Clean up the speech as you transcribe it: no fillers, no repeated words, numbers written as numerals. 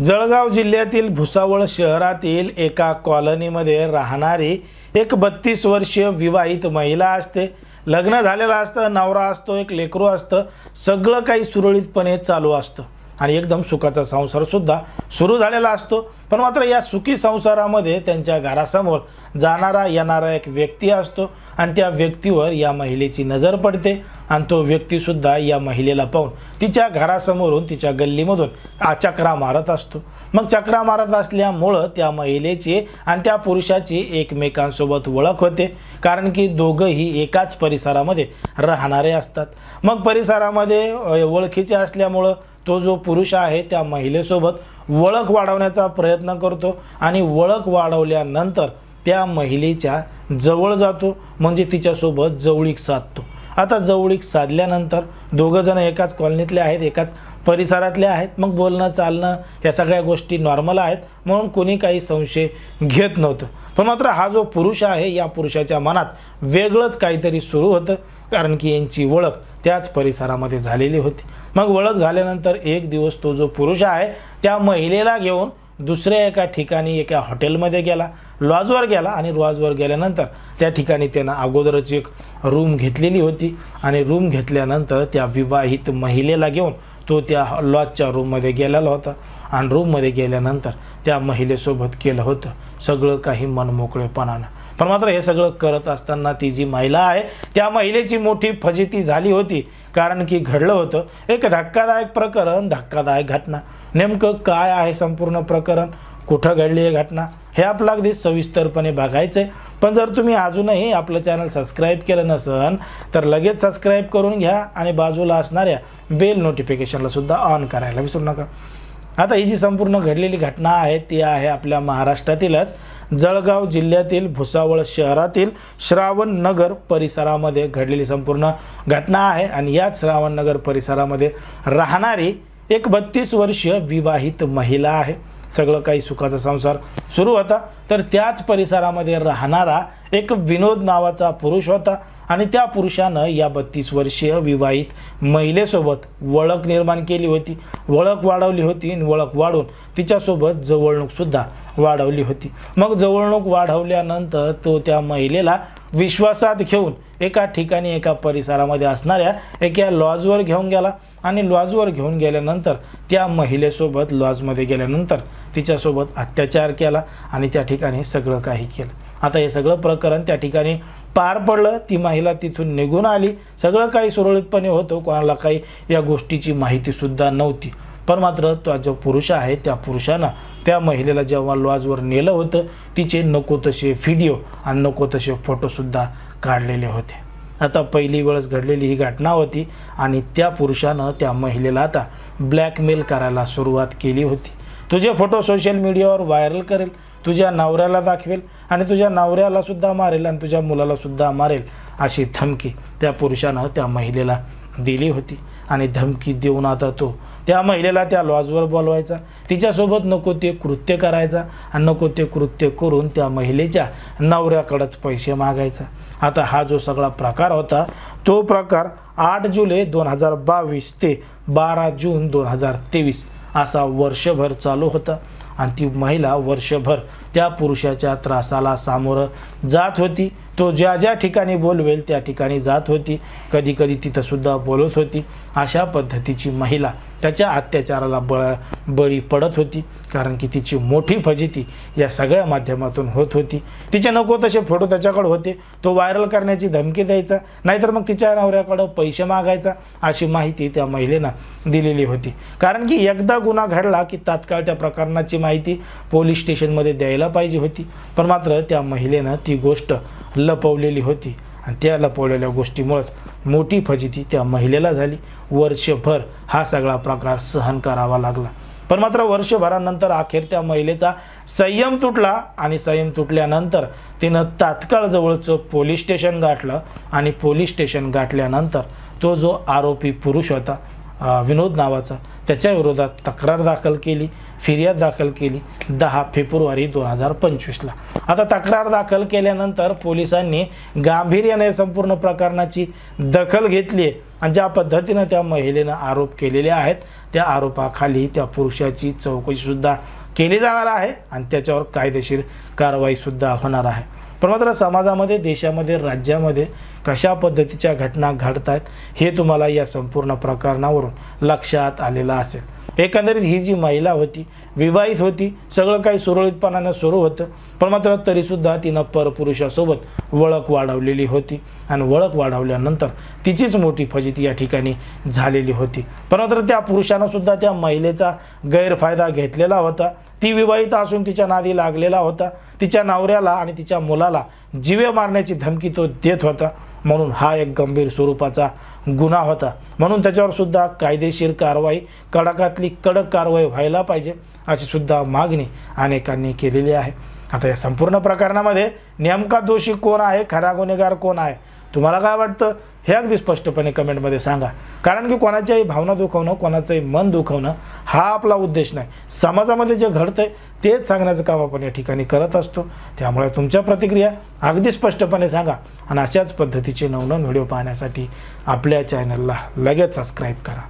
जळगाव जिल्ह्यातील भुसावळ शहरातील एका कॉलनीमध्ये राहणारी एक 32 वर्षीय विवाहित महिला असते। लग्न झालेलं असतं, नवरा असतो, एक लेकरू असतं, सगळं काही सुरळीतपणे चालू असतं आणि एकदम सुखाचा संसार सुद्धा सुरू झालेला असतो। पण मात्र या सुखी संसारामध्ये त्यांच्या घरासमोर जाणारा येणारा एक व्यक्ती असतो आणि त्या व्यक्तीवर या महिलेची नजर पडते आणि तो व्यक्ती सुद्धा या महिलेला पाहून तिच्या घरासमोरून तिच्या गल्लीमधून चक्रा मारत असतो। मग चक्रा मारत असल्यामुळं त्या महिलेची आणि त्या पुरुषाची एकमेकांसोबत ओळख होते, कारण की दोघंही एकाच परिसरामध्ये राहणारे असतात। मग परिसरामध्ये ओळखीचे असल्यामुळं तो जो पुरुष आहे त्या महिलेसोबत ओळख वाढवण्याचा प्रयत्न करतो आणि ओळख वाढवल्यानंतर त्या महिलेच्या जवळ जातो, म्हणजे तिच्यासोबत जवळीक साधतो। आता जवळीक साधल्यानंतर दोघं जण एकाच कॉलनीतले आहेत, एकाच परिसरातले आहेत, मग बोलणं चालणं या सगळ्या गोष्टी नॉर्मल आहेत, म्हणून कोणी काही संशय घेत नव्हतं। पण मात्र हा जो पुरुष आहे या पुरुषाच्या मनात वेगळंच काहीतरी सुरू होतं, कारण की यांची ओळख त्याच परिसरामध्ये झालेली होती। मग ओळख झाल्यानंतर एक दिवस तो जो पुरुष आहे त्या महिलेला घेऊन दुसऱ्या एका ठिकाणी एका हॉटेलमध्ये गेला, लॉजवर गेला आणि लॉजवर गेल्यानंतर त्या ठिकाणी त्यानं अगोदरच एक रूम घेतलेली होती आणि रूम घेतल्यानंतर त्या विवाहित महिलेला घेऊन तो त्या लॉजच्या रूममध्ये गेलेला होता आणि रूममध्ये गेल्यानंतर त्या महिलेसोबत केलं होतं सगळं काही मनमोकळेपणानं। पण मात्र हे सगळं करत असताना ती जी महिला आहे त्या महिलेची मोठी फजिती झाली होती, कारण की घडलं होतं एक धक्कादायक प्रकरण, धक्कादायक घटना। नेमकं काय आहे संपूर्ण प्रकरण, कुठं घडली आहे घटना, हे आपल्याला अगदी सविस्तरपणे बघायचं आहे। पण जर तुम्ही अजूनही आपलं चॅनल सबस्क्राईब केलं नसेल तर लगेच सबस्क्राईब करून घ्या आणि बाजूला असणाऱ्या बेल नोटिफिकेशनला सुद्धा ऑन करायला विसरू नका। आता ही जी संपूर्ण घडलेली घटना आहे ती आहे आपल्या महाराष्ट्रातीलच जळगाव जिल्ह्यातील भुसावळ शहरातील श्रावणनगर परिसरामध्ये घडलेली संपूर्ण घटना आहे आणि याच श्रावणनगर परिसरामध्ये राहणारी एक 32 वर्षीय विवाहित महिला आहे। सगळं काही सुखाचा संसार सुरू होता, तर त्याच परिसरामध्ये राहणारा एक विनोद नावाचा पुरुष होता आणि त्या पुरुषानं या 32 वर्षीय विवाहित महिलेसोबत ओळख निर्माण केली होती, ओळख वाढवली होती आणि ओळख वाढवून तिच्यासोबत जवळणूकसुद्धा वाढवली होती। मग जवळणूक वाढवल्यानंतर तो त्या महिलेला विश्वासात घेऊन एका ठिकाणी एका परिसरामध्ये असणाऱ्या एका लॉजवर घेऊन गेला आणि लॉजवर घेऊन गेल्यानंतर त्या महिलेसोबत लॉजमध्ये गेल्यानंतर तिच्यासोबत अत्याचार केला आणि त्या ठिकाणी सगळं काही केलं। आता हे सगळं प्रकरण त्या ठिकाणी पार पडलं, ती महिला तिथून निघून आली, सगळं काही सुरळीतपणे होतं, कोणाला काही या गोष्टीची माहितीसुद्धा नव्हती। पण मात्र तो जो पुरुष आहे त्या पुरुषानं त्या महिलेला जेव्हा लॉजवर नेलं होतं तिचे नको तसे व्हिडिओ आणि नको तसे फोटोसुद्धा काढलेले होते। आता पहिली वेळेस घडलेली ही घटना होती आणि त्या पुरुषानं त्या महिलेला आता ब्लॅकमेल करायला सुरुवात केली होती। तुझे फोटो सोशल मीडियावर व्हायरल करेल, तुझ्या नवऱ्याला दाखवेल आणि तुझ्या नवऱ्याला सुद्धा मारेल आणि तुझ्या मुलाला सुद्धा मारेल, अशी धमकी त्या पुरुषानं त्या महिलेला दिली होती। आणि धमकी देऊन आता तो त्या महिलेला त्या लॉजवर बोलवायचा, तिच्यासोबत नको ते कृत्य करायचा आणि नको ते कृत्य करून त्या महिलेच्या नवऱ्याकडेच पैसे मागायचा। आता हा जो सगळा प्रकार होता तो प्रकार 8 जुलै 2022 ते 12 जून 2023 असा वर्षभर चालू होता आणि ती महिला वर्षभर त्या पुरुषाच्या त्रासाला सामोरं जात होती। तो ज्या ज्या ठिकाणी बोलवेल त्या ठिकाणी जात होती, कधी कधी तिथं सुद्धा बोलत होती। अशा पद्धतीची महिला त्याच्या अत्याचाराला बळी पडत होती, कारण की तिची मोठी फजिती या सगळ्या माध्यमातून होत होती। तिचे नको तसे फोटो त्याच्याकडे होते, तो व्हायरल करण्याची धमकी द्यायचा, नाहीतर मग तिच्या नवऱ्याकडे पैसे मागायचा, अशी माहिती त्या महिलेनं दिलेली होती। कारण की एकदा गुन्हा घडला की तात्काळ त्या प्रकरणाची माहिती पोलीस स्टेशनमध्ये द्यायला पाहिजे होती, पण मात्र त्या महिलेनं ती गोष्ट लपवलेली होती आणि त्या लपवलेल्या गोष्टीमुळेच मोठी फजिती त्या महिलेला झाली। वर्षभर हा सगळा प्रकार सहन करावा लागला, पण मात्र वर्षभरानंतर अखेर त्या महिलेचा संयम तुटला आणि संयम तुटल्यानंतर तिनं तात्काळ जवळचं पोलीस स्टेशन गाठलं आणि पोलीस स्टेशन गाठल्यानंतर तो जो आरोपी पुरुष होता विनोद नावाचा, त्याच्या विरोधात तक्रार दाखल केली, फिर्याद दाखल केली 10 फेब्रुवारी 2025ला। आता तक्रार दाखल केल्यानंतर पोलिसांनी गांभीर्याने संपूर्ण प्रकरणाची दखल घेतली आहे आणि ज्या पद्धतीने त्या महिलेनं आरोप केलेले आहेत त्या आरोपाखाली त्या पुरुषाची चौकशीसुद्धा केली जाणार आहे आणि त्याच्यावर कायदेशीर कारवाईसुद्धा होणार आहे। पण मात्र समाजामध्ये, देशामध्ये, राज्यामध्ये कशा पद्धतीच्या घटना घडत आहेत हे तुम्हाला या संपूर्ण प्रकरणावरून लक्षात आलेलं असेल। एकंदरीत ही जी महिला होती, विवाहित होती, सगळं काही सुरळीतपणाने सुरू होतं, पण मात्र तरीसुद्धा तिनं परपुरुषासोबत ओळख वाढवलेली होती आणि ओळख वाढवल्यानंतर तिचीच मोठी फजिती या ठिकाणी झालेली होती। पण मात्र त्या पुरुषानं सुद्धा त्या महिलेचा गैरफायदा घेतलेला होता। ती विवाहित असून तिच्या नादी लागलेला होता, तिच्या नवऱ्याला आणि तिच्या मुलाला जीवे मारण्याची धमकी तो देत होता, म्हणून हा एक गंभीर स्वरूपाचा गुन्हा होता। म्हणून त्याच्यावर सुद्धा कायदेशीर कारवाई, कडकातली कडक कारवाई व्हायला पाहिजे अशी सुद्धा मागणी अनेकांनी केलेली आहे। आता या संपूर्ण प्रकरणामध्ये नेमका दोषी कोण आहे, खरा गुन्हेगार कोण आहे, तुम्हाला काय वाटतं हे अगदी स्पष्टपणे कमेंटमध्ये सांगा। कारण की कोणाच्याही भावना दुखवणं, कोणाचंही मन दुखवणं हा आपला उद्देश नाही। समाजामध्ये जे घडतंय तेच सांगण्याचं काम आपण या ठिकाणी करत असतो। त्यामुळे तुमच्या प्रतिक्रिया अगदी स्पष्टपणे सांगा आणि अशाच पद्धतीचे नवनवीन व्हिडिओ पाहण्यासाठी आपल्या चॅनलला लगेच सबस्क्राईब करा।